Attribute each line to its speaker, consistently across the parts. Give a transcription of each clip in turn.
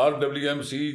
Speaker 1: RWMC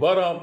Speaker 1: 12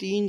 Speaker 2: 3